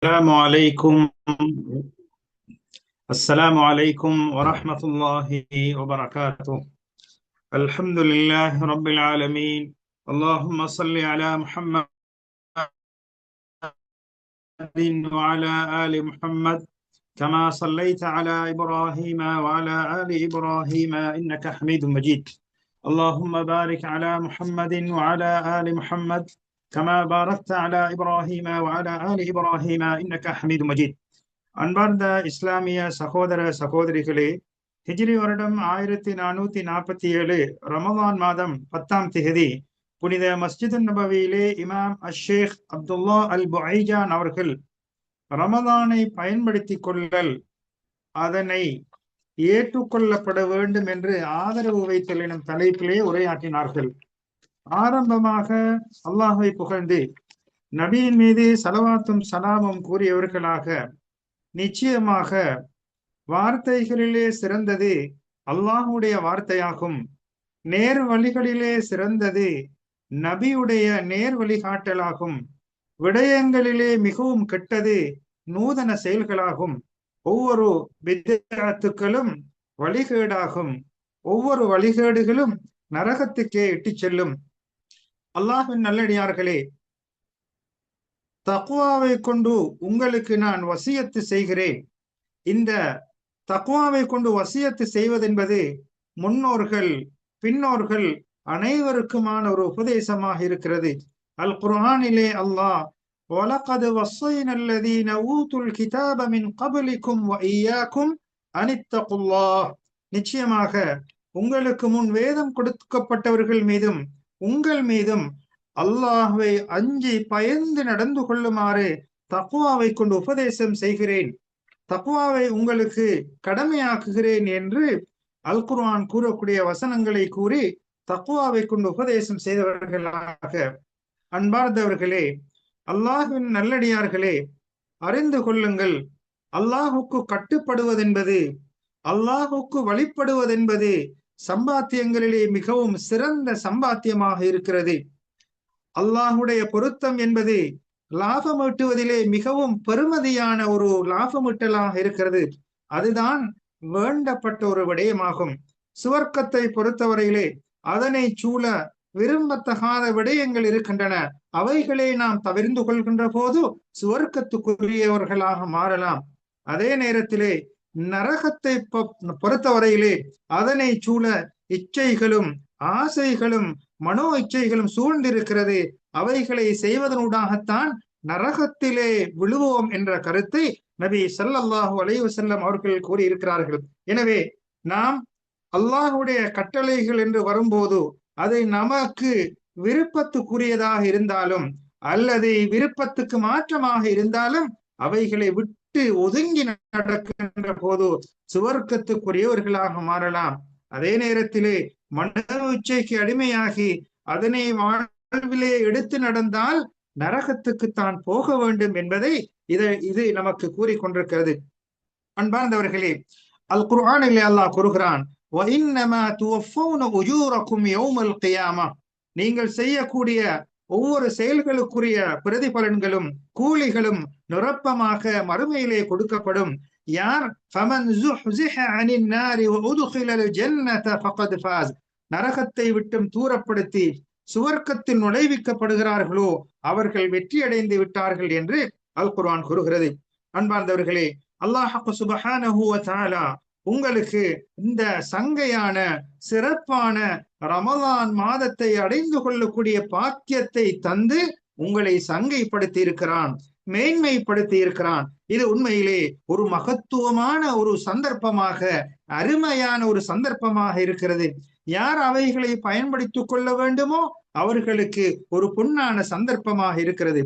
السلام عليكم السلام عليكم ورحمة الله وبركاته. الحمد لله رب العالمين. اللهم صل على محمد وعلى آل محمد كما صليت على إبراهيم وعلى آل إبراهيم إنك حميد مجيد. اللهم بارك على محمد وعلى آل محمد كما باركت على إبراهيم وعلى آل إبراهيم إنك حميد مجيد. அன்பார்ந்த இஸ்லாமிய சகோதர சகோதரிகளே, ஹிஜ்ரி வருடம் 1447 ரமதான் மாதம் 10ஆம் திகதி புனித மஸ்ஜித் நபவியிலே இமாம் அஷேக் அப்துல்லா அல் புஐஜான் அவர்கள் ரமதானை பயன்படுத்தி கொள்ளல், அதனை ஏற்றுக்கொள்ளப்பட வேண்டும் என்று ஆதரவு வைத்தல் எனும் தலைப்பிலே உரையாற்றினார்கள். ஆரம்பமாக அல்லாஹை புகழ்ந்து நபியின் மீது சலவாத்தும் சலாமும் கூறியவர்களாக, நிச்சயமாக வார்த்தைகளிலே சிறந்தது அல்லாஹுடைய வார்த்தையாகும், நேர் வழிகளிலே சிறந்தது நபியுடைய நேர் வழிகாட்டலாகும், விடயங்களிலே மிகவும் கெட்டது நூதன செயல்களாகும், ஒவ்வொரு பித்அத்துக்களும் வழிகேடாகும், ஒவ்வொரு வழிகேடுகளும் நரகத்துக்கே இட்டுச் செல்லும். அல்லாஹ்வின் நல்லடியார்களே, தக்வாவை கொண்டு உங்களுக்கு நான் வசியத்து செய்கிறேன். இந்த தக்வாவை கொண்டு வசியத்து செய்வதென்பது முன்னோர்கள் பின்னோர்கள் அனைவருக்குமான ஒரு உபதேசமாக இருக்கிறது. அல் குர்ஆனிலே அல்லாஹ் وَلَقَدْ وَصَّيْنَا الَّذِينَ أُوتُوا الْكِتَابَ مِنْ قَبْلِكُمْ وَإِيَّاكُمْ أَنِ اتَّقُوا اللَّهَ, நிச்சயமாக உங்களுக்கு முன் வேதம் கொடுக்கப்பட்டவர்கள் மீதும் உங்கள் மீதும் அல்லாஹ்வை அஞ்சி பயந்து நடந்து கொள்ளுமாறு தக்வாவை கொண்டு உபதேசம் செய்கிறேன், தக்வாவை உங்களுக்கு கடமையாக்குகிறேன் என்று அல் குர்ஆன் கூறக்கூடிய வசனங்களை கூறி தக்வாவை கொண்டு உபதேசம் செய்தவர்களாக, அன்பார்ந்தவர்களே, அல்லாஹ்வின் நல்லடியார்களே, அறிந்து கொள்ளுங்கள், அல்லாஹுக்கு கட்டுப்படுவதென்பது, அல்லாஹுக்கு வழிபடுவதென்பது சம்பாத்தியங்களிலே மிகவும் சிறந்த சம்பாத்தியமாக இருக்கிறது. அல்லாஹுடைய பொருத்தம் என்பது லாபம் ஈட்டுவதிலே மிகவும் பெருமதியான ஒரு லாபமீட்டலாக இருக்கிறது. அதுதான் வேண்டப்பட்ட ஒரு விடயமாகும். சுவர்க்கத்தை பொறுத்தவரையிலே அதனை சூழ விரும்பத்தகாத விடயங்கள் இருக்கின்றன. அவைகளை நாம் தவிர்ந்து கொள்கின்ற போது சுவர்க்கத்துக்குரியவர்களாக மாறலாம். அதே நேரத்திலே நரகத்தை பொறுத்தவரையிலே அதனை சூழ இச்சைகளும் ஆசைகளும் மனோ இச்சைகளும் சூழ்ந்திருக்கிறது. அவைகளை செய்வதனூடாகத்தான் நரகத்திலே விழுவோம் என்ற கருத்தை நபி ஸல்லல்லாஹு அலைஹி வஸல்லம் அவர்கள் கூறியிருக்கிறார்கள். எனவே நாம் அல்லாஹுடைய கட்டளைகள் என்று வரும்போது அது நமக்கு விருப்பத்துக்குரியதாக இருந்தாலும் அல்லது விருப்பத்துக்கு மாற்றமாக இருந்தாலும் அவைகளை விட்டு ஒதுங்கி நடக்கின்ற போது சுவர்க்கத்துக்குரியவர்களாக மாறலாம். அதே நேரத்திலே மன இச்சைக்கு அடிமையாகி அதனை வாழ்விலே எடுத்து நடந்தால் நரகத்துக்கு தான் போக வேண்டும் என்பதை இது நமக்கு கூறிக்கொண்டிருக்கிறது. அன்பார்ந்தவர்களே, அல் குர்ஆனிலே அல்லாஹ் கூறுகிறான், وَإِنَّمَا تُوَفَّوْنَ أُجُورَكُمْ يَوْمَ الْقِيَامَةِ, நீங்கள் செய்யக்கூடிய ஒவ்வொரு செயல்களுக்குரிய பிரதிபலன்களும் கூலிகளும் நிரப்பமாக மறுமையிலே கொடுக்கப்படும். யார் فَمَنْ زُحْزِحَ عَنِ النَّارِ وَأُدْخِلَ الْجَنَّةَ فَقَدْ فَازَ, நரகத்தை விட்டும் தூரப்படுத்தி சுவர்க்கத்தில் நுழைவிக்கப்படுகிறார்களோ அவர்கள் வெற்றி அடைந்து விட்டார்கள் என்று அல் குர்ஆன் கூறுகிறது. அன்பார்ந்தவர்களே, அல்லாஹ் சுப்ஹானஹு வ தஆலா உங்களுக்கு இந்த சங்கையான சிறப்பான ரமலான் மாதத்தை அடைந்து கொள்ளக்கூடிய பாக்கியத்தை தந்து உங்களை சங்கைப்படுத்தி இருக்கிறான், மேன்மைப்படுத்தி இருக்கிறான். இது உண்மையிலே ஒரு மகத்துவமான ஒரு சந்தர்ப்பமாக, அருமையான ஒரு சந்தர்ப்பமாக இருக்கிறது. யார் அவைகளை பயன்படுத்திக் கொள்ள வேண்டுமோ அவர்களுக்கு ஒரு பொன்னான சந்தர்ப்பமாக இருக்கிறது.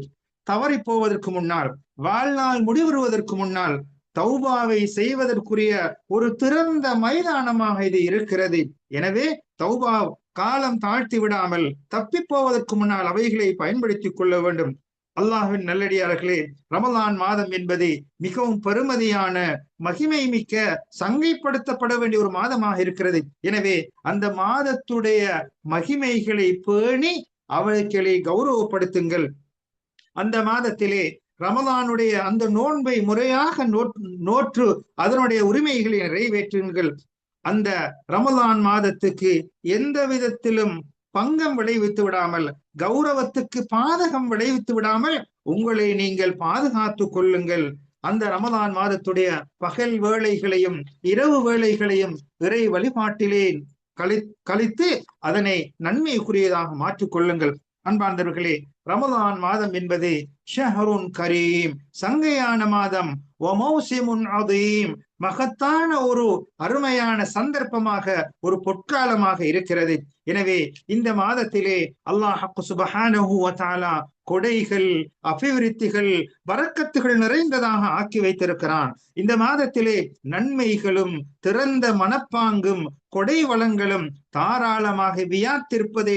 தவறி போவதற்கு முன்னால், வாழ்நாள் முடிவுறுவதற்கு முன்னால் தௌபாவை செய்வதற்குரிய ஒரு திறந்த மைதானமாக இது இருக்கிறது. எனவே தௌபா காலம் தாழ்த்தி விடாமல் தப்பி போவதற்கு முன்னால் அவைகளை பயன்படுத்திக் கொள்ள வேண்டும். அல்லாஹ்வின் நல்லடியார்களே, ரமலான் மாதம் என்பது மிகவும் பெருமதியான மகிமை மிக்க சங்கைப்படுத்தப்பட வேண்டிய ஒரு மாதமாக இருக்கிறது. எனவே அந்த மாதத்துடைய மகிமைகளை பேணி அவைகளை கௌரவப்படுத்துங்கள். அந்த மாதத்திலே ரமலானுடைய அந்த நோன்பை முறையாக நோற்று அதனுடைய உரிமைகளை நிறைவேற்றுங்கள். அந்த ரமலான் மாதத்துக்கு எந்த விதத்திலும் பங்கம் விளைவித்து விடாமல், கௌரவத்துக்கு பாதகம் விளைவித்து விடாமல் உங்களை நீங்கள் பாதுகாத்துக் கொள்ளுங்கள். அந்த ரமலான் மாதத்துடைய பகல் வேளைகளையும் இரவு வேளைகளையும் இறை வழிபாட்டிலே கழித்து அதனை நன்மைக்குரியதாக மாற்றிக் கொள்ளுங்கள். அன்பார்ந்தவர்களே, ரமலான் மாதம் என்பது ஷஹருன் கரீம், சங்கையான மாதம், மகத்தான ஒரு அருமையான சந்தர்ப்பமாக, ஒரு பொற்காலமாக இருக்கிறது. எனவே இந்த மாதத்திலே அல்லாஹ் சுப்ஹானஹு வ தஆலா கொடைகள், அபிவிருத்திகள், வரக்கத்துகள் நிறைந்ததாக ஆக்கி வைத்திருக்கிறான். இந்த மாதத்திலே நன்மைகளும் திறந்த மனப்பாங்கும் கொடை வளங்களும் தாராளமாக வியாபித்திருப்பதை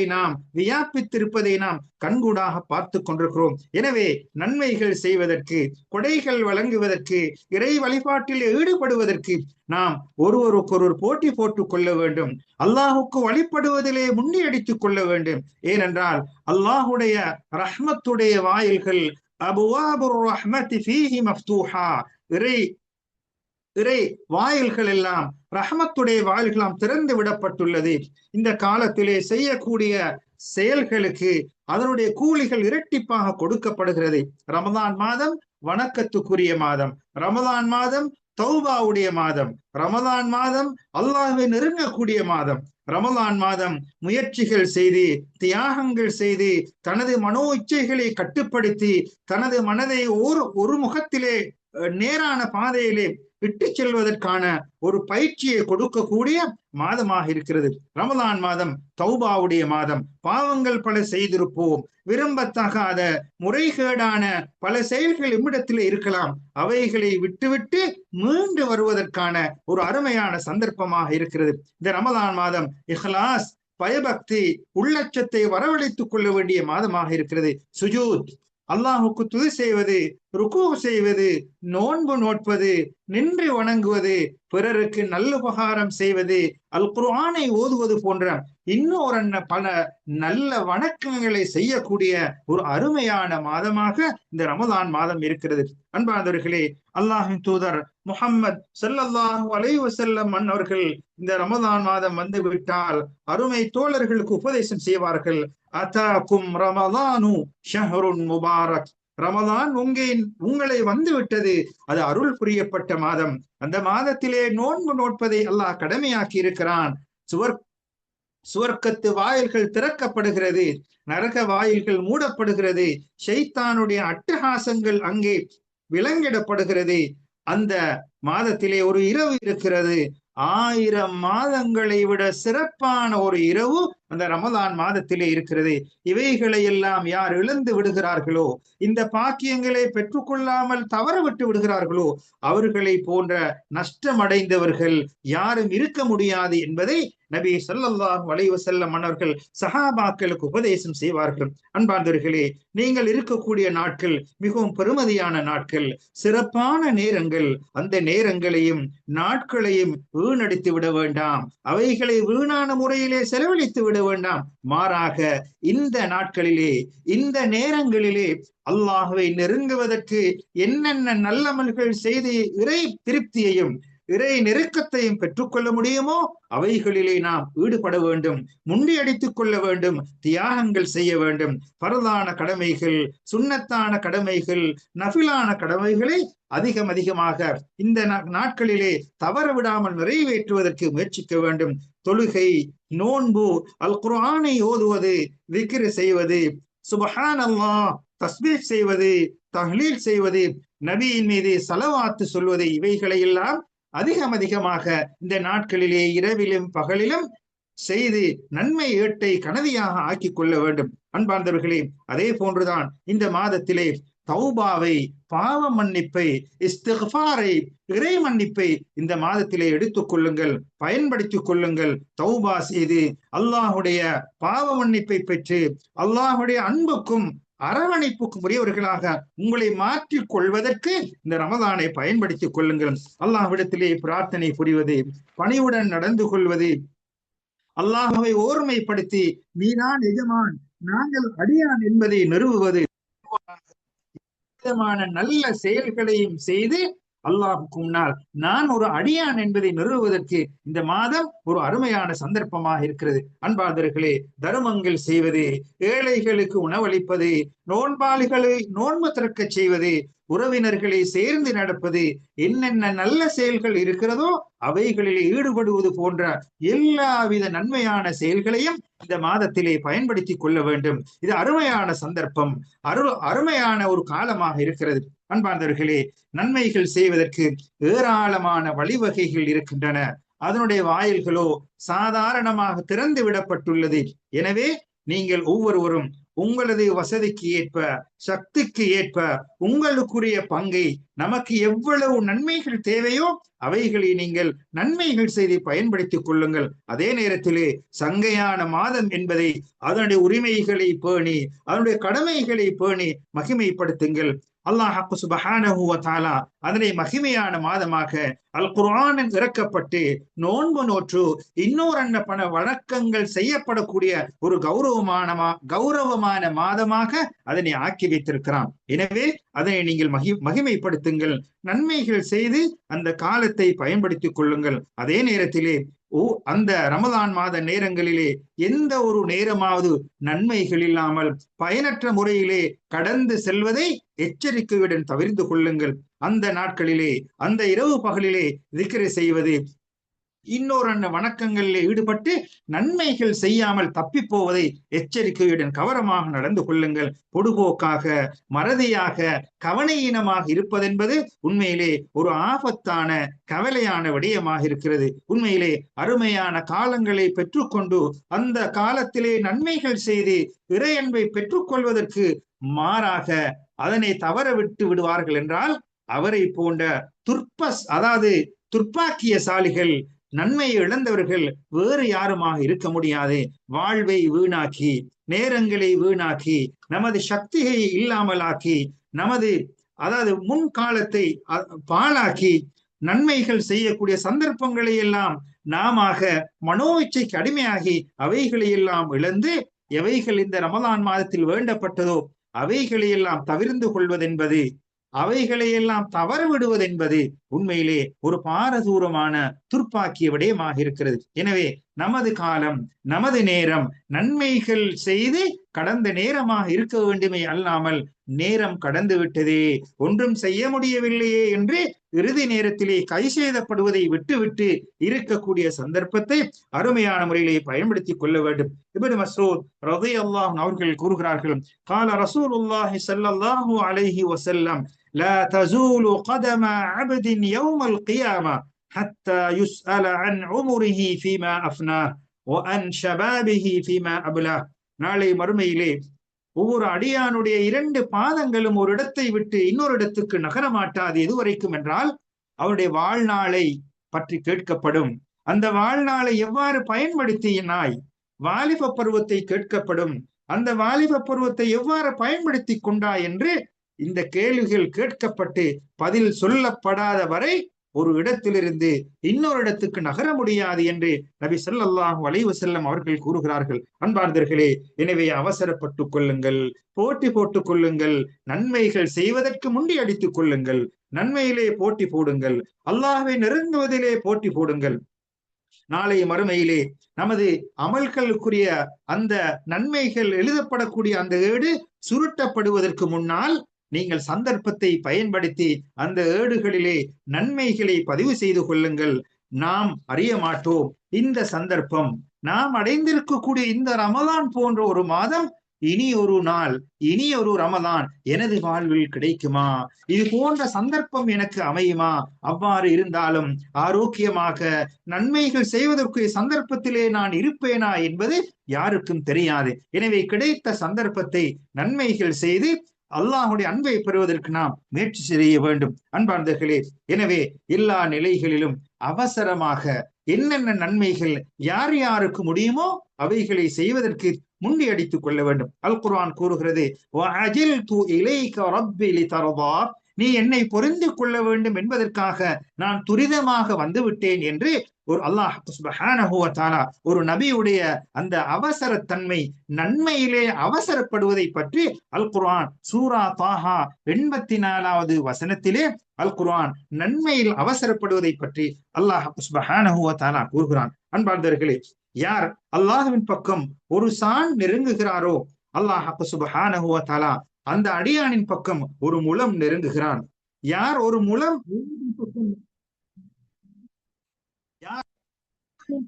நாம் கண்கூடாக பார்த்து கொண்டிருக்கிறோம். எனவே நன்மைகள் செய்வதற்கு, கொடைகள் வழங்குவதற்கு, இறை வழிபாட்டில் ஈடுபடுவதற்கு நாம் ஒருவருக்கொருவர் போட்டி போட்டுக் கொள்ள வேண்டும். அல்லாஹுக்கு வழிபடுவதிலே முன்னியடித்துக் கொள்ள வேண்டும். ஏனென்றால் அல்லாஹுடைய ரஹ்மத்துடைய வாயில்கள் அபுவாபுர் ரஹ்மத்தி ஃபீஹி மஃப்தூஹா, இறை வாயில்கள் எல்லாம், ரஹ்மத்துடைய வாயில்களாம் திறந்து விடப்பட்டுள்ளது. இந்த காலத்திலே செய்யக்கூடிய செயல்களுக்கு அதனுடைய கூலிகள் இரட்டிப்பாக கொடுக்கப்படுகிறது. ரமலான் மாதம் வணக்கத்துக்குரிய மாதம், ரமலான் மாதம் தௌபாவுடைய மாதம், ரமலான் மாதம் அல்லாஹ்வை நெருங்கக்கூடிய மாதம், ரமலான் மாதம் முயற்சிகள் செய்து, தியாகங்கள் செய்து, தனது மனோ இச்சைகளை கட்டுப்படுத்தி, தனது மனதை ஒரு முகத்திலே நேரான பாதையிலே விட்டு செல்வதற்கான ஒரு பயிற்சியை கொடுக்கக்கூடிய மாதமாக இருக்கிறது. ரமலான் மாதம் தௌபாவுடைய மாதம். பாவங்கள் பல செய்திருப்போம், விரும்பத்தகாத முறைகேடான பல செயல்கள் இம்மிடத்தில் இருக்கலாம். அவைகளை விட்டுவிட்டு மீண்டு வருவதற்கான ஒரு அருமையான சந்தர்ப்பமாக இருக்கிறது. இந்த ரமலான் மாதம் இஹ்லாஸ், பயபக்தி, உள்ளச்சத்தை வரவழைத்துக் கொள்ள வேண்டிய மாதமாக இருக்கிறது. சுஜூத், அல்லாஹுக்கு துதி செய்வது, ருக்கு செய்வது, நோன்பு நோட்பது, நின்று வணங்குவது, பிறருக்கு நல்லுபகாரம் செய்வது, அல் குர்ஆனை ஓதுவது போன்ற இன்னொரு பல நல்ல வணக்கங்களை செய்யக்கூடிய ஒரு அருமையான மாதமாக இந்த ரமலான் மாதம் இருக்கிறது. அன்பார்ந்தவர்களே, அல்லாஹின் தூதர் முஹம்மது ஸல்லல்லாஹு அலைஹி வஸல்லம் அவர்கள் இந்த ரமலான் மாதம் வந்து விட்டால் அருமை தோழர்களுக்கு உபதேசம் செய்வார்கள். அதாக்கும் ரமலானு ஷஹ்ருன் முபாரக், ரமலான் உங்களை வந்து விட்டது, அது அருள் புரியப்பட்ட மாதம். அந்த மாதத்திலே நோன்பு நோட்பதை அல்லாஹ் கடமையாக்கி இருக்கிறான். சுவர்க்கத்து வாயில்கள் திறக்கப்படுகிறது, நரக வாயில்கள் மூடப்படுகிறது, ஷைத்தானுடைய அட்டகாசங்கள் அங்கே விலங்கிடப்படுகிறது. அந்த மாதத்திலே ஒரு இரவு இருக்கிறது, 1000 மாதங்களை விட சிறப்பான ஒரு இரவு அந்த ரமலான் மாதத்திலே இருக்கிறது. இவைகளை எல்லாம் யார் இழந்து விடுகிறார்களோ, இந்த பாக்கியங்களை பெற்றுக்கொள்ளாமல் தவற விட்டு விடுகிறார்களோ, அவர்களை போன்ற நஷ்டம் அடைந்தவர்கள் யாரும் இருக்க முடியாது என்பதை நபி ஸல்லல்லாஹு அலைஹி வஸல்லம் அவர்கள் சஹாபாக்களுக்கு உபதேசம் செய்வார்கள். அன்பார்ந்தவர்களே, நீங்கள் இருக்கக்கூடிய நாட்கள் மிகவும் பெருமதியான நாட்கள், சிறப்பான நேரங்கள். அந்த நேரங்களையும் நாட்களையும் வீணடித்து விட வேண்டாம், அவைகளை வீணான முறையிலே செலவழித்து விட வேண்டாம். மாறாக இந்த நாட்களிலே, இந்த நேரங்களிலே அல்லாஹ்வை நெருங்குவதற்கு என்னென்ன நல்லமல்கள் செய்து இறை திருப்தியையும் இறை நெருக்கத்தையும் பெற்றுக்கொள்ள முடியுமோ அவைகளிலே நாம் ஈடுபட வேண்டும், முண்டியடித்துக் கொள்ள வேண்டும், தியாகங்கள் செய்ய வேண்டும். பரதான கடமைகள், சுன்னத்தான கடமைகள், நஃபிலான கடமைகளை அதிகமாக இந்த நாட்களிலே தவற விடாமல் நிறைவேற்றுவதற்கு முயற்சிக்க வேண்டும். தொழுகை, நோன்பு, அல் குர்ஆனை ஓதுவது, விக்ர் செய்வது, சுப்ஹானல்லாஹ், தஸ்பீஹ் செய்வது, தஹ்லீல் செய்வது, நபியின் மீது ஸலவாத்து சொல்வது, இவைகளை எல்லாம் அதிகமாக இந்த நாட்களிலே இரவிலும் பகலிலும் செய்து நன்மை ஏட்டை கனவியாக ஆக்கி கொள்ள வேண்டும். அன்பார்ந்தவர்களே, அதே போன்றுதான் இந்த மாதத்திலே தௌபாவை, பாவ மன்னிப்பை, இஸ்திக்ஃபாரை, இறை மன்னிப்பை இந்த மாதத்திலே எடுத்துக் கொள்ளுங்கள், பயன்படுத்திக் கொள்ளுங்கள். தௌபா செய்து அல்லாஹுடைய பாவ மன்னிப்பை பெற்று அல்லாஹுடைய அன்புக்கும் அரவணைப்புக்கு உரியவர்களாக உங்களை மாற்றிக் கொள்வதற்கு இந்த ரமலானை பயன்படுத்திக் கொள்ளுங்கள். அல்லாஹ்விடத்திலே பிரார்த்தனை புரிவது, பணிவுடன் நடந்து கொள்வது, அல்லாஹ்வை ஓர்மைப்படுத்தி நீதான் எஜமான், நாங்கள் அடியான் என்பதை நிறுவுவது, விதமான நல்ல செயல்களையும் செய்து அல்லாஹுக்கு முன்னால் நான் ஒரு அடியான் என்பதை நிறுவுவதற்கு இந்த மாதம் ஒரு அருமையான சந்தர்ப்பமாக இருக்கிறது. அன்பார்ந்தவர்களே, தர்மங்கள் செய்வது, ஏழைகளுக்கு உணவளிப்பது, நோன்பாளிகளை நோன்பு திறக்க செய்வது, உறவினர்களை சேர்ந்து நடப்பது, என்னென்ன நல்ல செயல்கள் இருக்கிறதோ அவைகளில் ஈடுபடுவது போன்ற எல்லாவித நன்மையான செயல்களையும் இந்த மாதத்திலே பயன்படுத்தி கொள்ள வேண்டும். இது அருமையான சந்தர்ப்பம், அருமையான ஒரு காலமாக இருக்கிறது. அன்பார்ந்தவர்களே, நன்மைகள் செய்வதற்கு ஏராளமான வழிவகைகள் இருக்கின்றன. அதனுடைய வாயில்களோ சாதாரணமாக திறந்து விடப்பட்டுள்ளது. எனவே நீங்கள் ஒவ்வொருவரும் உங்களது வசதிக்கு ஏற்ப, சக்திக்கு ஏற்ப உங்களுக்குரிய பங்கை, நமக்கு எவ்வளவு நன்மைகள் தேவையோ அவைகளை நீங்கள் நன்மைகள் செய்து பயன்படுத்திக் கொள்ளுங்கள். அதே நேரத்திலே சங்கையான மாதம் என்பதை அதனுடைய உரிமைகளை பேணி, அதனுடைய கடமைகளை பேணி மகிமைப்படுத்துங்கள். அல்லாஹ் சுப்ஹானஹு வ தஆலா அதனை மகிமையான மாதமாக அல் குர்ஆன் இறக்கப்பட்டு நோன்பு நோற்று இன்னொரு பல வணக்கங்கள் செய்யப்படக்கூடிய ஒரு கௌரவமான மாதமாக அதனை ஆக்கி வைத்திருக்கிறான். எனவே அதனை நீங்கள் மகிமைப்படுத்துங்கள், நன்மைகள் செய்து அந்த காலத்தை பயன்படுத்திக் கொள்ளுங்கள். அதே நேரத்திலே அந்த ரமலான் மாத நேரங்களிலே எந்த ஒரு நேரமாவது நன்மைகள் இல்லாமல் பயனற்ற முறையிலே கடந்து செல்வதை எச்சரிக்கையுடன் தவிர்த்து கொள்ளுங்கள். அந்த நாட்களிலே, அந்த இரவு பகலிலே திக்ர் செய்வது, இன்னொரு வணக்கங்களில் ஈடுபட்டு நன்மைகள் செய்யாமல் தப்பி போவதை எச்சரிக்கையுடன் கவனமாக நடந்து கொள்ளுங்கள். பொடுபோக்காக, மறதியாக, கவனையீனமாக இருப்பதென்பது உண்மையிலே ஒரு ஆபத்தான கவலையான விடயமாக இருக்கிறது. உண்மையிலே அருமையான காலங்களை பெற்றுக்கொண்டு அந்த காலத்திலே நன்மைகள் செய்து இறையன்பை பெற்றுக்கொள்வதற்கு மாறாக அதனை தவற விட்டு விடுவார்கள் என்றால் அவரை போன்ற துர்ப்பாக்கியசாலிகள், நன்மையை இழந்தவர்கள் வேறு யாருமாக இருக்க முடியாது. வாழ்வை வீணாக்கி, நேரங்களை வீணாக்கி, நமது சக்தியை இல்லாமலாக்கி, நமது முன்காலத்தை பாழாக்கி, நன்மைகள் செய்யக்கூடிய சந்தர்ப்பங்களை எல்லாம் நாம மனோயிச்சைக்கு அடிமையாகி அவைகளை எல்லாம் இழந்து, எவைகள் இந்த ரமலான் மாதத்தில் வேண்டப்பட்டதோ அவைகளை எல்லாம் தவிர்ந்து கொள்வதென்பது, அவைகளையெல்லாம் தவறு விடுவதென்பது உண்மையிலே ஒரு பாரதூரமான துர்ப்பாக்கிய விடயமாக இருக்கிறது. எனவே நமது காலம், நமது நேரம் நன்மைகள் செய்து கடந்த நேரமாக இருக்க வேண்டுமே அல்லாமல் நேரம் கடந்து விட்டதே, ஒன்றும் செய்ய முடியவில்லையே என்று இறுதி நேரத்திலே கை செய்தப்படுவதை விட்டுவிட்டு இருக்கக்கூடிய சந்தர்ப்பத்தை அருமையான முறையிலே பயன்படுத்திக் கொள்ள வேண்டும். இப்னு மஸ்ஊத் ரலியல்லாஹு அன்ஹு அவர்கள் கூறுகிறார்கள், قال رسول الله صلى الله عليه وسلم لا تزول قدم عبد يوم القيامة حتى يسأل عن عمره فيما أفناه وعن شبابه فيما أبلاه. நாளை மறுமையிலே ஒவ்வொரு அடியானுடைய 2 பாதங்களும் ஒரு இடத்தை விட்டு இன்னொரு இடத்துக்கு நகரமாட்டாது. எதுவரைக்கும் என்றால் அவருடைய வாழ்நாளை பற்றி கேட்கப்படும். அந்த வாழ்நாளை எவ்வாறு பயன்படுத்தினாய், வாலிப பருவத்தை கேட்கப்படும். அந்த வாலிப பருவத்தை எவ்வாறு பயன்படுத்தி கொண்டாய் என்று இந்த கேள்விகள் கேட்கப்பட்டு பதில் சொல்லப்படாத வரை ஒரு இடத்திலிருந்து இன்னொரு இடத்துக்கு நகர முடியாது என்று நபி ஸல்லல்லாஹு அலைஹி வஸல்லம் அவர்கள் கூறுகிறார்கள். அன்பார்ந்தவர்களே, எனவே அவசரப்பட்டுக் கொள்ளுங்கள், போட்டி போட்டுக் கொள்ளுங்கள், நன்மைகள் செய்வதற்கு முண்டி அடித்துக் கொள்ளுங்கள், நன்மையிலே போட்டி போடுங்கள், அல்லாஹ்வை நெருங்குவதிலே போட்டி போடுங்கள். நாளை மறுமையிலே நமது அமல்களுக்குரிய அந்த நன்மைகள் எழுதப்படக்கூடிய அந்த ஏடு சுருட்டப்படுவதற்கு முன்னால் நீங்கள் சந்தர்ப்பத்தை பயன்படுத்தி அந்த ஏடுகளிலே நன்மைகளை பதிவு செய்து கொள்ளுங்கள். நாம் அறிய மாட்டோம், இந்த சந்தர்ப்பம், நாம் அடைந்திருக்கக்கூடிய இந்த ரமலான் போன்ற ஒரு மாதம் இனி ஒரு நாள், இனி ஒரு ரமலான் எனது வாழ்வில் கிடைக்குமா, இது போன்ற சந்தர்ப்பம் எனக்கு அமையுமா, அவ்வாறு இருந்தாலும் ஆரோக்கியமாக நன்மைகள் செய்வதற்குரிய சந்தர்ப்பத்திலே நான் இருப்பேனா என்பது யாருக்கும் தெரியாது. எனவே கிடைத்த சந்தர்ப்பத்தை நன்மைகள் செய்து அல்லாஹுடைய அன்பை பெறுவதற்கு நாம் முயற்சி செய்ய வேண்டும். அன்பார்ந்தவர்களே, எனவே எல்லா நிலைகளிலும் அவசரமாக என்னென்ன நன்மைகள் யார் யாருக்கு முடியுமோ அவைகளை செய்வதற்கு முண்டி அடித்துக் கொள்ள வேண்டும். அல் குர்ஆன் கூறுகிறது, நீ என்னை பொருந்திக் கொள்ள வேண்டும் என்பதற்காக நான் துரிதமாக வந்துவிட்டேன் என்று ஒரு அல்லாஹ் சுப்ஹானஹு வ தஆலா ஒரு நபியுடைய அந்த அவசரத்தன்மை, நன்மையிலே அவசரப்படுவதை பற்றி அல் குர்ஆன் சூரா தாஹா 84வது வசனத்திலே அல் குர்ஆன் நன்மையில் அவசரப்படுவதை பற்றி அல்லாஹ் சுப்ஹானஹு வ தஆலா கூறுகிறான். அன்பார்ந்தவர்களே, யார் அல்லாஹ்வின் பக்கம் ஒரு சான் நெருங்குகிறாரோ அல்லாஹ் சுப்ஹானஹு வ தஆலா அந்த அடியானின் பக்கம் ஒரு முலம் நெருங்குகிறான். யார் ஒரு முலம் யார்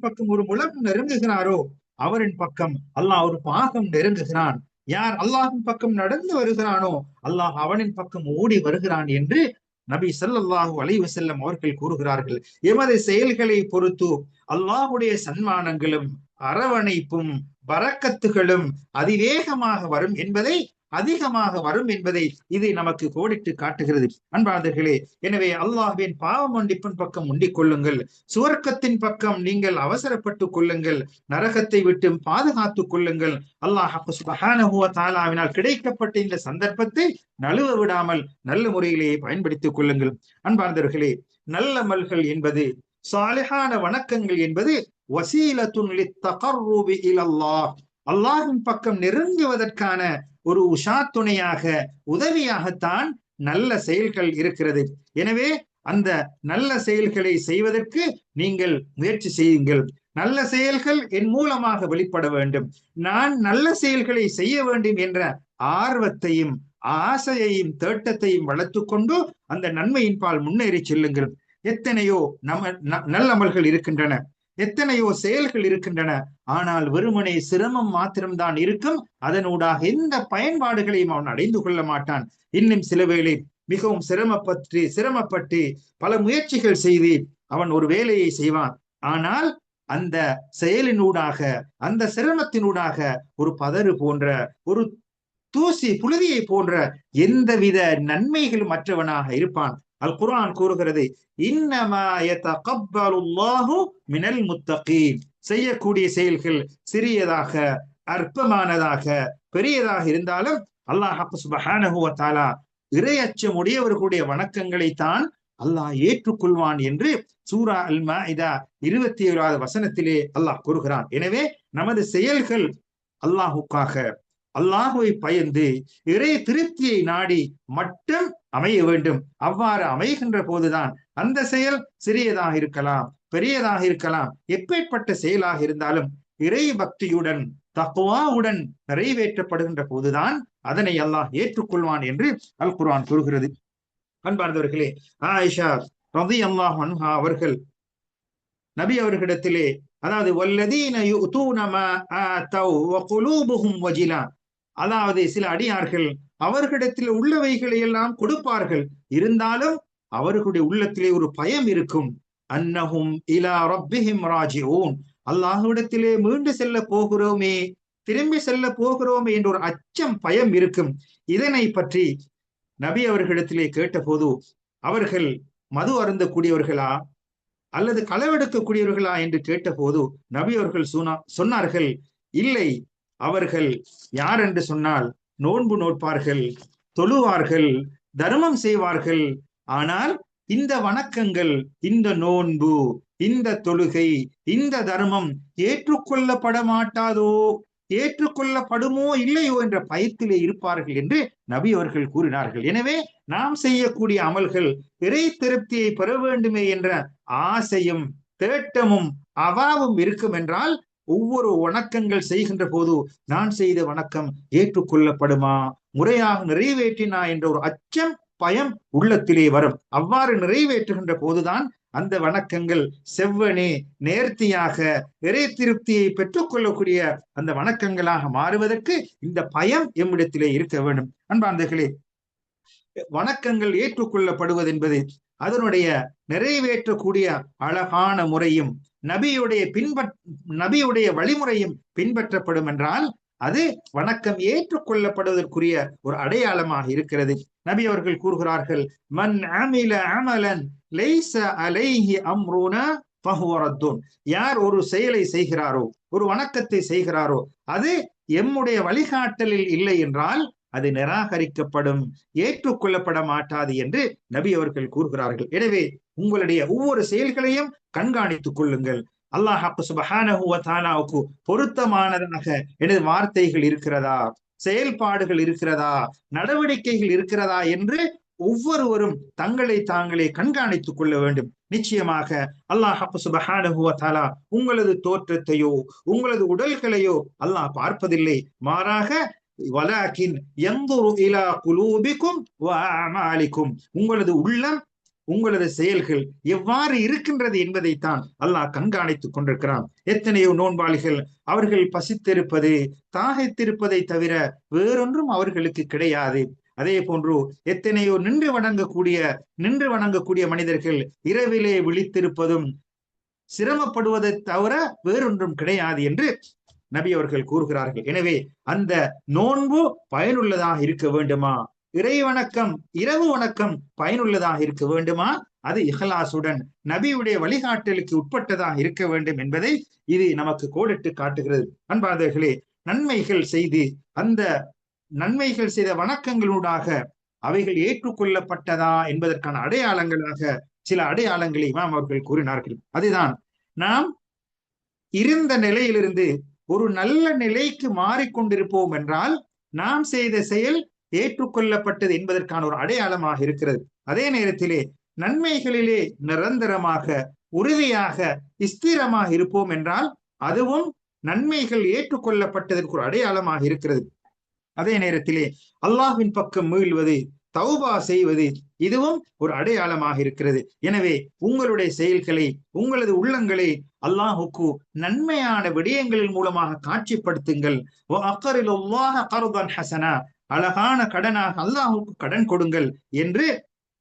பக்கம் ஒரு முலம் நெருங்குகிறாரோ அவரின் பக்கம் அல்லாஹ் ஒரு பாகம் நெருங்குகிறான். யார் அல்லாஹின் பக்கம் நடந்து வருகிறானோ அல்லாஹ் அவனின் பக்கம் ஓடி வருகிறான் என்று நபி ஸல்லல்லாஹு அலைஹி வஸல்லம் அவர்கள் கூறுகிறார்கள். எமது செயல்களை பொறுத்து அல்லாஹுடைய சன்மானங்களும் அரவணைப்பும் பரக்கத்துகளும் அதிவேகமாக வரும் என்பதை அதிகமாக வரும் என்பதை இது நமக்கு கோடிட்டு காட்டுகிறது. அன்பார்ந்தர்களே, எனவே அல்லாஹ்வின் பாவ மன்னிப்பின் பக்கம் முண்டிக் கொள்ளுங்கள், சுவர்க்கத்தின் பக்கம் நீங்கள் அவசரப்பட்டுக் கொள்ளுங்கள், நரகத்தை விட்டு பாதுகாத்துக் கொள்ளுங்கள். அல்லாஹ் சுப்ஹானஹு வ தஆலாவினால் கிடைக்கப்பட்ட இந்த சந்தர்ப்பத்தை நழுவ விடாமல் நல்ல முறையிலேயே பயன்படுத்திக் கொள்ளுங்கள். அன்பார்ந்தர்களே, நல்லமல்கள் என்பது, சாலிஹான வணக்கங்கள் என்பது வசீலத்துன் லித்தகர்ருபி இலல்லாஹ், அல்லாஹ்வின் பக்கம் நெருங்குவதற்கான ஒரு உஷாத்துணையாக, உதவியாகத்தான் நல்ல செயல்கள் இருக்கிறது. எனவே அந்த நல்ல செயல்களை செய்வதற்கு நீங்கள் முயற்சி செய்யுங்கள். நல்ல செயல்கள் என் மூலமாக வெளிப்பட வேண்டும், நான் நல்ல செயல்களை செய்ய வேண்டும் என்ற ஆர்வத்தையும் ஆசையையும் தேட்டத்தையும் வளர்த்துக் கொண்டு அந்த நன்மையின் பால் முன்னேறி செல்லுங்கள். எத்தனையோ நல்லமல்கள் இருக்கின்றன, எத்தனையோ செயல்கள் இருக்கின்றன. ஆனால் வெறுமனே சிரமம் மாத்திரம்தான் இருக்கும். அதனூடாக எந்த பயன்பாடுகளையும் அவன் அடைந்து கொள்ள மாட்டான். இன்னும் சில வேளை மிகவும் சிரமப்பட்டு பல முயற்சிகள் செய்து அவன் ஒரு வேலையை செய்வான். ஆனால் அந்த செயலினூடாக, அந்த சிரமத்தினூடாக ஒரு பதறு போன்ற, ஒரு தூசி புழுதியை போன்ற எந்தவித நன்மைகளும் மற்றவனாக இருப்பான். அல் குர்ஆன் கூறுகிறது, இன்னமா யதகப்பலுல்லாஹு மினல் முத்தகீன். செய்யக்கூடிய செயல்கள் சிறியதாக, அற்பமானதாக, பெரியதாக இருந்தாலும் அல்லாஹ் சுப்ஹானஹு வ தஆலா இறையச்சம் உடையவர்களுடைய வணக்கங்களை தான் அல்லாஹ் ஏற்றுக்கொள்வான் என்று சூரா அல் மாஇதா 27வது வசனத்திலே அல்லாஹ் கூறுகிறான். எனவே நமது செயல்கள் அல்லாஹுக்காக, அல்லாஹுவை பயந்து இறை திருப்தியை நாடி மட்டும் அமைய வேண்டும். அவ்வாறு அமைகின்ற போதுதான் அந்த செயல் சிறியதாக இருக்கலாம், பெரியதாக இருக்கலாம், எப்பேற்பட்ட செயலாக இருந்தாலும் இறை பக்தியுடன் தக்வாவுடன் நிறைவேற்றப்படுகின்ற போதுதான் அதனை அல்லாஹ் ஏற்றுக்கொள்வான் என்று அல் குர்ஆன் கூறுகிறது. அன்பார்ந்தவர்களே, ஆயிஷா ரலியல்லாஹு அன்ஹா அவர்கள் நபி அவர்களிடத்திலே, அதாவது வல்லதீன யுதூன மா ஆதவ் வ குலூபுஹும் வஜிலா, அதாவது சில அடியார்கள் அவர்களிடத்தில் உள்ளவைகளை எல்லாம் கொடுப்பார்கள், இருந்தாலும் அவர்களுடைய உள்ளத்திலே ஒரு பயம் இருக்கும். அன்னஹும் இலா ரப்பிஹிம் ராஜிஊன், அல்லாஹ்விடத்திலே மீண்டு செல்ல போகிறோமே, திரும்பி செல்ல போகிறோமே என்ற ஒரு அச்சம், பயம் இருக்கும். இதனை பற்றி நபி அவர்களிடத்திலே கேட்டபோது, அவர்கள் மது அருந்தக்கூடியவர்களா அல்லது களவெடுக்கக்கூடியவர்களா என்று கேட்டபோது நபி அவர்கள் சொன்னார்கள், இல்லை, அவர்கள் யார் என்று சொன்னால் நோன்பு நோட்பார்கள், தொழுவார்கள், தர்மம் செய்வார்கள். ஆனால் இந்த வணக்கங்கள், இந்த நோன்பு, இந்த தொழுகை, இந்த தர்மம் ஏற்றுக்கொள்ளப்பட மாட்டாதோ, ஏற்றுக்கொள்ளப்படுமோ இல்லையோ என்ற பயத்திலே இருப்பார்கள் என்று நபி அவர்கள் கூறினார்கள். எனவே நாம் செய்யக்கூடிய அமல்கள் இறை திருப்தியை பெற வேண்டுமே என்ற ஆசையும் தேட்டமும் அவாவும் இருக்கும் என்றால், ஒவ்வொரு வணக்கங்கள் செய்கின்ற போது நான் செய்த வணக்கம் ஏற்றுக்கொள்ளப்படுமா, முறையாக நிறைவேற்றினா என்ற ஒரு அச்சம், பயம் உள்ளத்திலே வரும். அவ்வாறு நிறைவேற்றுகின்ற போதுதான் அந்த வணக்கங்கள் செவ்வனே நேர்த்தியாக இறை திருப்தியை பெற்றுக் கொள்ளக்கூடிய அந்த வணக்கங்களாக மாறுவதற்கு இந்த பயம் எம்மிடத்திலே இருக்க வேண்டும். அன்பார்ந்தர்களே, வணக்கங்கள் ஏற்றுக்கொள்ளப்படுவது என்பது அதனுடைய நிறைவேற்றக்கூடிய அழகான முறையும் நபியுடைய வழிமுறையும் பின்பற்றப்படும் என்றால் அது வணக்கம் ஏற்றுக்கொள்ளப்படுவதற்குரிய ஒரு அடையாளமாக இருக்கிறது. நபி அவர்கள் கூறுகிறார்கள், மன் அமில அமலன் லைஸ அலைஹி அம்ருனா ஃபஹுவ ரத்துன், யார் ஒரு செயலை செய்கிறாரோ, ஒரு வணக்கத்தை செய்கிறாரோ, அது எம்முடைய வழிகாட்டலில் இல்லை என்றால் அது நிராகரிக்கப்படும், ஏற்றுக்கொள்ளப்பட மாட்டாது என்று நபி அவர்கள் கூறுகிறார்கள். எனவே உங்களுடைய ஒவ்வொரு செயல்களையும் கண்காணித்துக் கொள்ளுங்கள். அல்லாஹ் சுப்ஹானஹு வ தஆலாவுக்கு பொருத்தமானதாக எனது வார்த்தைகள் இருக்கிறதா, செயல்பாடுகள் இருக்கிறதா, நடவடிக்கைகள் இருக்கிறதா என்று ஒவ்வொருவரும் தங்களை தாங்களே கண்காணித்துக் கொள்ள வேண்டும். நிச்சயமாக அல்லாஹ் சுப்ஹானஹு வ தஆலா உங்களது தோற்றத்தையோ உங்களது உடல்களையோ அல்லாஹ் பார்ப்பதில்லை. மாறாக வலாகின் யன்துரு இலா குலூபிக்கும் வ அஅமாலிக்கும், உங்களது உள்ளம், உங்களது செயல்கள் எவ்வாறு இருக்கின்றது என்பதைத்தான் அல்லாஹ் கண்காணித்துக் கொண்டிருக்கிறான். எத்தனையோ நோன்பாளிகள் அவர்கள் பசித்திருப்பது, தாகித்திருப்பதை தவிர வேறொன்றும் அவர்களுக்கு கிடையாது. அதே போன்று எத்தனையோ நின்று வணங்கக்கூடிய மனிதர்கள் இரவிலே விழித்திருப்பதும் சிரமப்படுவதை தவிர வேறொன்றும் கிடையாது என்று நபி அவர்கள் கூறுகிறார்கள். எனவே அந்த நோன்பு பயனுள்ளதாக இருக்க வேண்டுமா, இறை வணக்கம், இரவு வணக்கம் பயனுள்ளதாக இருக்க வேண்டுமா, அது இஹ்லாசுடன் நபியுடைய வழிகாட்டலுக்கு உட்பட்டதாக இருக்க வேண்டும் என்பதை இது நமக்கு கோடிட்டு காட்டுகிறது. அன்பார்ந்தவர்களே, நன்மைகள் செய்து அந்த நன்மைகள் செய்த வணக்கங்களூடாக அவைகள் ஏற்றுக்கொள்ளப்பட்டதா என்பதற்கான அடையாளங்களாக சில அடையாளங்களை இமாம் அவர்கள் கூறினார்கள். அதுதான், நாம் இருந்த நிலையிலிருந்து ஒரு நல்ல நிலைக்கு மாறிக்கொண்டிருப்போம் என்றால் நாம் செய்த செயல் ஏற்றுக்கொள்ளப்பட்டது என்பதற்கான ஒரு அடையாளமாக இருக்கிறது. அதே நேரத்திலே நன்மைகளிலே நிரந்தரமாக, உறுதியாக, ஸ்திரமாக இருப்போம் என்றால் அதுவும் நன்மைகள் ஏற்றுக்கொள்ளப்பட்டதற்கு ஒரு அடையாளமாக இருக்கிறது. அதே நேரத்திலே அல்லாஹ்வின் பக்கம் மீள்வது, தௌபா செய்வது, இதுவும் ஒரு அடையாளமாக இருக்கிறது. எனவே உங்களுடைய செயல்களை, உங்களது உள்ளங்களை அல்லாஹுக்கு நன்மையான விடயங்களின் மூலமாக காட்சிப்படுத்துங்கள். அழகான கடனாக அல்லாஹுக்கு கடன் கொடுங்கள் என்று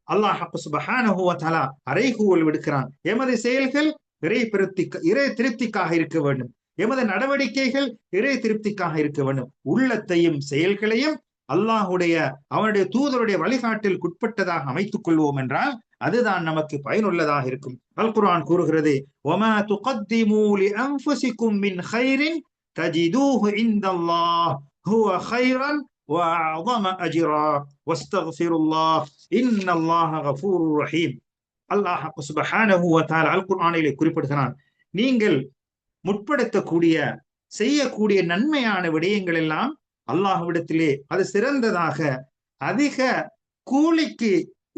அல்லாஹ் சுப்ஹானஹு வ தஆலா அறைகூவல் விடுக்கிறான். எமது செயல்கள் இறை திருப்திக்காக இருக்க வேண்டும். எமது நடவடிக்கைகள் இறை திருப்திக்காக இருக்க வேண்டும். உள்ளத்தையும் செயல்களையும் அல்லாஹுடைய, அவனுடைய தூதருடைய வழிகாட்டில் உட்பட்டதாக அமைத்துக் கொள்வோம் என்றால் அதுதான் நமக்கு பயனுள்ளதாக இருக்கும். அல் குர்ஆன் கூறுகிறது, வமா துகத்திமூ லிஅன்ஃபுசிகும் மின் கைரின் தஜிதூஹு இன்தல்லாஹ் ஹுவ கைரன் வ அஅஸம அஜ்ரா வஸ்தக்ஃபிருல்லாஹ் இன்னல்லாஹ கஃபூருர் ரஹீம். அல்லாஹ் சுப்ஹானஹு வ தஆலா அல் குர்ஆனிலே குறிப்பிடுகிறான், நீங்கள் முற்படுத்தக்கூடிய, செய்யக்கூடிய நன்மையான விடயங்கள் எல்லாம் அல்லாஹ்விடத்திலே அது சிறந்ததாக, அதிக கூலிக்கு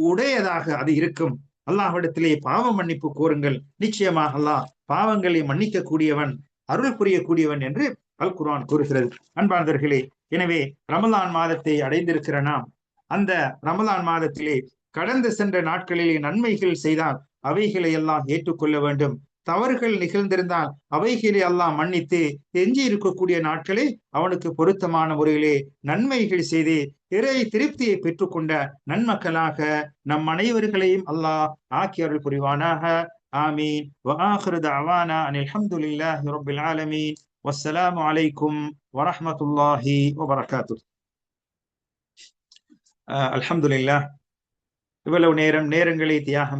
உடையதாக அது இருக்கும். அல்லாஹ்விடத்திலே பாவ மன்னிப்பு கோருங்கள், நிச்சயமாக அல்லாஹ் பாவங்களை மன்னிக்க கூடியவன், அருள் புரியக்கூடியவன் என்று அல் குர்ஆன் கூறுகிறது. அன்பார்ந்தவர்களே, எனவே ரமலான் மாதத்தை அடைந்திருக்கிற நாம் அந்த ரமலான் மாதத்திலே கடந்து சென்ற நாட்களிலே நன்மைகள் செய்தால் அவைகளை எல்லாம் ஏற்றுக்கொள்ள வேண்டும். தவறுகள் நிகழ்ந்திருந்தால் அவைகளை எல்லாம் மன்னித்து எஞ்சி இருக்கக்கூடிய நாட்களை அவனுக்கு பொருத்தமான முறையிலே நன்மைகள் செய்து இறை திருப்தியை பெற்றுக்கொண்ட நன்மக்களாக நம் அனைவர்களையும் அல்லாஹ் ஆக்கி அருள் புரிவானாக. ஆமீன். வஆகிரு தஅவானா அனில் ஹம்துலில்லாஹி ரப்பில் ஆலமீன். வஸ்ஸலாமு அலைக்கும் வரஹ்மத்துல்லாஹி வபரகாத்துஹு. அல்ஹம்துலில்லாஹ், இவ்வளவு நேரங்களை தியாகம்